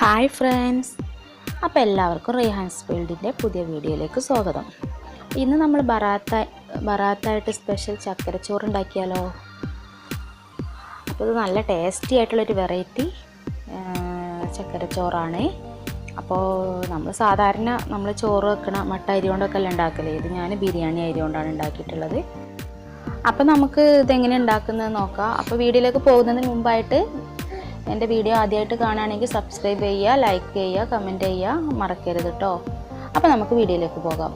Hi friends, അപ്പോൾ എല്ലാവർക്കും റൈഹാൻസ് വേൾഡിൻ്റെ പുതിയ വീഡിയോയിലേക്ക് സ്വാഗതം. ഇന്ന് നമ്മൾ ബറാത്തായിട്ട് സ്പെഷ്യൽ ചക്കരച്ചോറ് ഉണ്ടാക്കിയാലോ. അപ്പോൾ ഇത് നല്ല ടേസ്റ്റി ആയിട്ടുള്ളൊരു വെറൈറ്റി ചക്കരച്ചോറാണ്. അപ്പോൾ നമ്മൾ സാധാരണ ചോറ് വെക്കണ മട്ട അരി കൊണ്ടൊക്കെ അല്ല ഉണ്ടാക്കല്. ഇത് ഞാൻ ബിരിയാണി അരി കൊണ്ടാണ് ഉണ്ടാക്കിയിട്ടുള്ളത്. അപ്പോൾ നമുക്ക് ഇതെങ്ങനെ ഉണ്ടാക്കുന്നത് നോക്കാം. അപ്പോൾ വീഡിയോയിലേക്ക് പോകുന്നതിന് മുമ്പായിട്ട് എൻ്റെ വീഡിയോ ആദ്യമായിട്ട് കാണുകയാണെങ്കിൽ സബ്സ്ക്രൈബ് ചെയ്യുക, ലൈക്ക് ചെയ്യുക, കമൻറ്റ് ചെയ്യുക മറക്കരുത് കേട്ടോ. അപ്പോൾ നമുക്ക് വീഡിയോയിലേക്ക് പോകാം.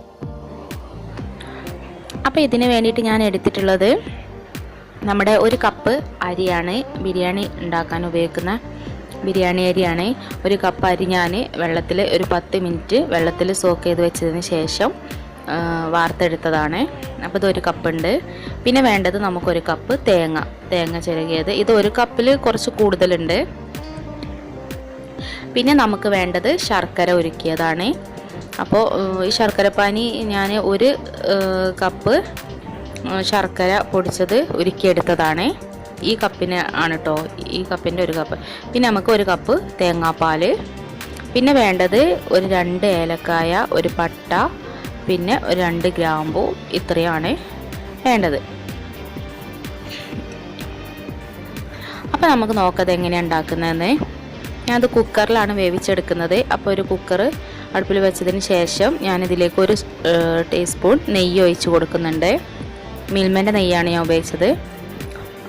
അപ്പോൾ ഇതിന് വേണ്ടിയിട്ട് ഞാൻ എടുത്തിട്ടുള്ളത് നമ്മുടെ 1 കപ്പ് അരിയാണ്. ബിരിയാണി ഉണ്ടാക്കാൻ ഉപയോഗിക്കുന്ന ബിരിയാണി അരിയാണ്. 1 കപ്പ് അരി ഞാൻ വെള്ളത്തിൽ ഒരു 10 മിനിറ്റ് വെള്ളത്തിൽ സോക്ക് ചെയ്ത് വെച്ചതിന് ശേഷം വാർത്തെടുത്തതാണ്. അപ്പോൾ ഇത് 1 കപ്പ് ഉണ്ട്. പിന്നെ വേണ്ടത് നമുക്ക് 1 കപ്പ് തേങ്ങ ചിരകിയത്. ഇത് 1 കപ്പിൽ കുറച്ച് കൂടുതലുണ്ട്. പിന്നെ നമുക്ക് വേണ്ടത് ശർക്കര ഉരുക്കിയതാണ്. അപ്പോൾ ഈ ശർക്കരപ്പാനി ഞാൻ 1 കപ്പ് ശർക്കര പൊടിച്ചത് ഉരുക്കിയെടുത്തതാണ്. ഈ കപ്പിന് ആണ് കേട്ടോ, ഈ കപ്പിൻ്റെ 1 കപ്പ്. പിന്നെ നമുക്ക് 1 കപ്പ് തേങ്ങാപ്പാൽ. പിന്നെ വേണ്ടത് ഒരു 2 ഏലക്കായ, 1 പട്ട, പിന്നെ 2 ഗ്രാമ്പൂ. ഇത്രയാണ് വേണ്ടത്. അപ്പോൾ നമുക്ക് നോക്കാം എങ്ങനെയാണ് ഉണ്ടാക്കുന്നതെന്ന്. ഞാനത് കുക്കറിലാണ് വേവിച്ചെടുക്കുന്നത്. അപ്പോൾ ഒരു കുക്കർ അടുപ്പിൽ വെച്ചതിന് ശേഷം ഞാനിതിലേക്ക് 1 ടീസ്പൂൺ നെയ്യ് ഒഴിച്ച് കൊടുക്കുന്നുണ്ട്. മിൽമേൻ്റെ നെയ്യാണ് ഞാൻ ഉപയോഗിച്ചത്.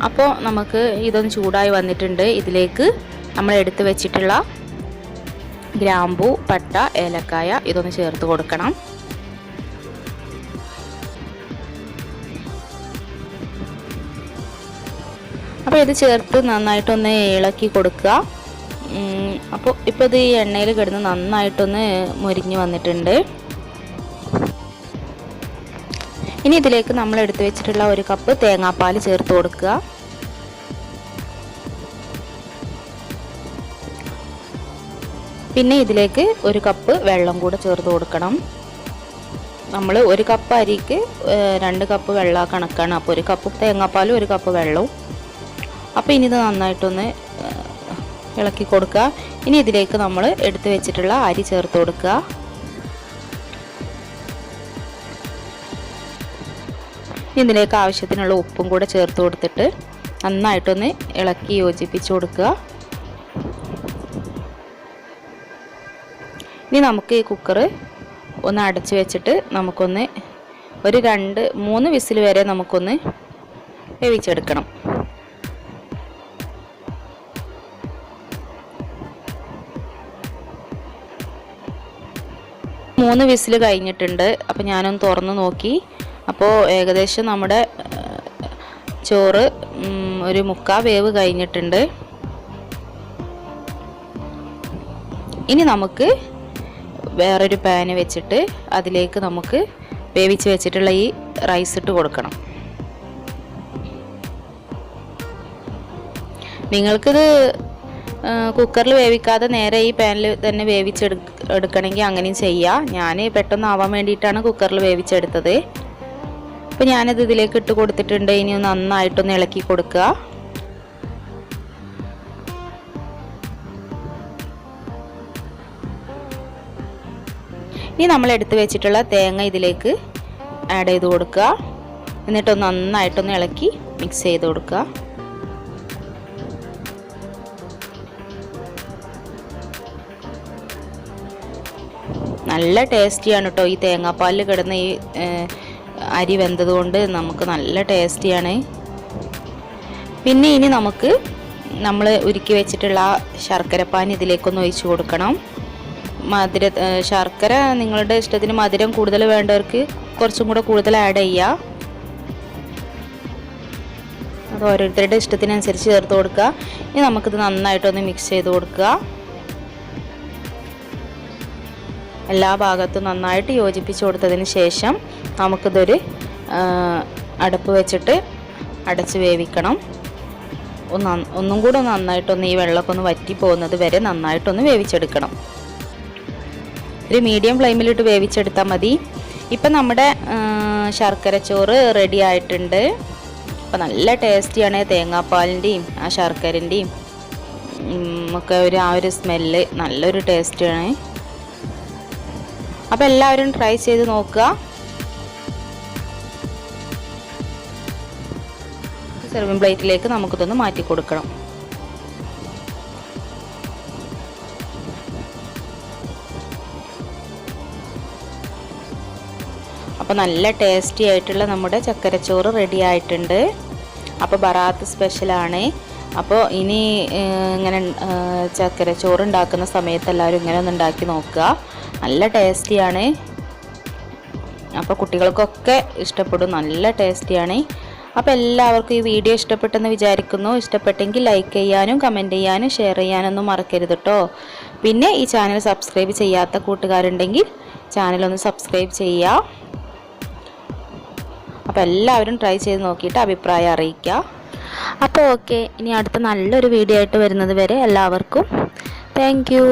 അപ്പോൾ നമുക്ക് ഇതൊന്ന് ചൂടായി വന്നിട്ടുണ്ട്. ഇതിലേക്ക് നമ്മൾ എടുത്ത് വെച്ചിട്ടുള്ള ഗ്രാമ്പൂ, പട്ട, ഏലക്കായ ഇതൊന്ന് ചേർത്ത് കൊടുക്കണം. അപ്പോൾ ഇത് ചേർത്ത് നന്നായിട്ടൊന്ന് ഇളക്കി കൊടുക്കുക. അപ്പോൾ ഇപ്പോൾ ഇത് ഈ എണ്ണയിൽ കിടന്ന് നന്നായിട്ടൊന്ന് മുരിഞ്ഞ് വന്നിട്ടുണ്ട്. ഇനി ഇതിലേക്ക് നമ്മൾ എടുത്തു വെച്ചിട്ടുള്ള 1 കപ്പ് തേങ്ങാപ്പാൽ ചേർത്ത് കൊടുക്കുക. പിന്നെ ഇതിലേക്ക് 1 കപ്പ് വെള്ളം കൂടെ ചേർത്ത് കൊടുക്കണം. നമ്മൾ 1 കപ്പ് അരിക്ക് 2 കപ്പ് വെള്ളം കണക്കാണ്. അപ്പോൾ 1 കപ്പ് തേങ്ങാപ്പാലും 1 കപ്പ് വെള്ളവും. അപ്പോൾ ഇനി ഇത് നന്നായിട്ടൊന്ന് ഇളക്കി കൊടുക്കുക. ഇനി ഇതിലേക്ക് നമ്മൾ എടുത്തു വെച്ചിട്ടുള്ള അരി ചേർത്ത് കൊടുക്കുക. ഇതിലേക്ക് ആവശ്യത്തിനുള്ള ഉപ്പും കൂടെ ചേർത്ത് കൊടുത്തിട്ട് നന്നായിട്ടൊന്ന് ഇളക്കി യോജിപ്പിച്ച് കൊടുക്കുക. ഇനി നമുക്ക് ഈ കുക്കർ ഒന്ന് അടച്ച് വെച്ചിട്ട് നമുക്കൊന്ന് ഒരു 2-3 വിസിൽ വരെ നമുക്കൊന്ന് വേവിച്ചെടുക്കണം. 3 വിസിൽ കഴിഞ്ഞിട്ടുണ്ട്. അപ്പോൾ ഞാനൊന്ന് തുറന്ന് നോക്കി. അപ്പോൾ ഏകദേശം നമ്മുടെ ചോറ് ഒരു 3/4 വേവ് കഴിഞ്ഞിട്ടുണ്ട്. ഇനി നമുക്ക് വേറൊരു പാന് വെച്ചിട്ട് അതിലേക്ക് നമുക്ക് വേവിച്ച് വെച്ചിട്ടുള്ള ഈ റൈസ് ഇട്ട് കൊടുക്കണം. നിങ്ങൾക്കിത് കുക്കറിൽ വേവിക്കാതെ നേരെ ഈ പാനിൽ തന്നെ വേവിച്ചെടുക്കണമെങ്കിൽ അങ്ങനെയും ചെയ്യാം. ഞാൻ പെട്ടെന്ന് ആവാൻ വേണ്ടിയിട്ടാണ് കുക്കറിൽ വേവിച്ചെടുത്തത്. അപ്പോൾ ഞാനത് ഇതിലേക്ക് ഇട്ട് കൊടുത്തിട്ടുണ്ട്. ഇനി ഒന്ന് നന്നായിട്ടൊന്ന് ഇളക്കി കൊടുക്കുക. ഇനി നമ്മൾ എടുത്ത് വെച്ചിട്ടുള്ള തേങ്ങ ഇതിലേക്ക് ആഡ് ചെയ്ത് കൊടുക്കുക. എന്നിട്ടൊന്ന് നന്നായിട്ടൊന്ന് ഇളക്കി മിക്സ് ചെയ്ത് കൊടുക്കുക. നല്ല ടേസ്റ്റിയാണ് കേട്ടോ. ഈ തേങ്ങാപ്പാലിൽ കിടന്ന് ഈ അരി വെന്തതുകൊണ്ട് നമുക്ക് നല്ല ടേസ്റ്റിയാണ്. പിന്നെ ഇനി നമുക്ക് നമ്മൾ ഉരുക്കി വെച്ചിട്ടുള്ള ശർക്കരപ്പാനി ഇതിലേക്കൊന്ന് ഒഴിച്ച് കൊടുക്കണം. ശർക്കര നിങ്ങളുടെ ഇഷ്ടത്തിന് മധുരം കൂടുതൽ വേണ്ടവർക്ക് കുറച്ചും കൂടെ കൂടുതൽ ആഡ് ചെയ്യുക. അത് ഓരോരുത്തരുടെ ഇഷ്ടത്തിനനുസരിച്ച് ചേർത്ത് കൊടുക്കുക. ഇനി നമുക്കിത് നന്നായിട്ടൊന്ന് മിക്സ് ചെയ്ത് കൊടുക്കുക. എല്ലാ ഭാഗത്തും നന്നായിട്ട് യോജിപ്പിച്ച് കൊടുത്തതിന് ശേഷം നമുക്കിതൊരു അടുപ്പ് വെച്ചിട്ട് അടച്ച് വേവിക്കണം. ഒന്നും കൂടെ നന്നായിട്ടൊന്ന് ഈ വെള്ളമൊക്കെ ഒന്ന് വറ്റി പോകുന്നത് വരെ നന്നായിട്ടൊന്ന് വേവിച്ചെടുക്കണം. ഒരു മീഡിയം ഫ്ലെയിമിലിട്ട് വേവിച്ചെടുത്താൽ മതി. ഇപ്പം നമ്മുടെ ശർക്കരച്ചോറ് റെഡി ആയിട്ടുണ്ട്. അപ്പോൾ നല്ല ടേസ്റ്റിയാണ്. തേങ്ങാപ്പാലിൻ്റെയും ആ ശർക്കരൻ്റെയും ഒക്കെ ആ ഒരു സ്മെല്ല് നല്ലൊരു ടേസ്റ്റാണ്. അപ്പോൾ എല്ലാവരും ട്രൈ ചെയ്ത് നോക്കുക. സെർവിങ് പ്ലേറ്റിലേക്ക് നമുക്കിതൊന്ന് മാറ്റി കൊടുക്കണം. അപ്പോൾ നല്ല ടേസ്റ്റി ആയിട്ടുള്ള നമ്മുടെ ചക്കരച്ചോറ് റെഡി ആയിട്ടുണ്ട്. അപ്പോൾ ബറാത്ത് സ്പെഷ്യലാണ്. അപ്പോൾ ഇനി ഇങ്ങനെ ചക്കരച്ചോറ് ഉണ്ടാക്കുന്ന സമയത്ത് എല്ലാവരും ഇങ്ങനെ ഒന്ന് ഉണ്ടാക്കി നോക്കുക. നല്ല ടേസ്റ്റിയാണ്. അപ്പോൾ കുട്ടികൾക്കൊക്കെ ഇഷ്ടപ്പെടും. നല്ല ടേസ്റ്റിയാണ്. അപ്പോൾ എല്ലാവർക്കും ഈ വീഡിയോ ഇഷ്ടപ്പെട്ടെന്ന് വിചാരിക്കുന്നു. ഇഷ്ടപ്പെട്ടെങ്കിൽ ലൈക്ക് ചെയ്യാനും കമൻറ്റ് ചെയ്യാനും ഷെയർ ചെയ്യാനൊന്നും മറക്കരുത് കേട്ടോ. പിന്നെ ഈ ചാനൽ സബ്സ്ക്രൈബ് ചെയ്യാത്ത കൂട്ടുകാരുണ്ടെങ്കിൽ ചാനലൊന്ന് സബ്സ്ക്രൈബ് ചെയ്യുക. അപ്പോൾ എല്ലാവരും ട്രൈ ചെയ്ത് നോക്കിയിട്ട് അഭിപ്രായം അറിയിക്കുക. അപ്പോൾ ഓക്കെ, ഇനി അടുത്ത നല്ലൊരു വീഡിയോ ആയിട്ട് വരുന്നത് വരെ എല്ലാവർക്കും താങ്ക് യു.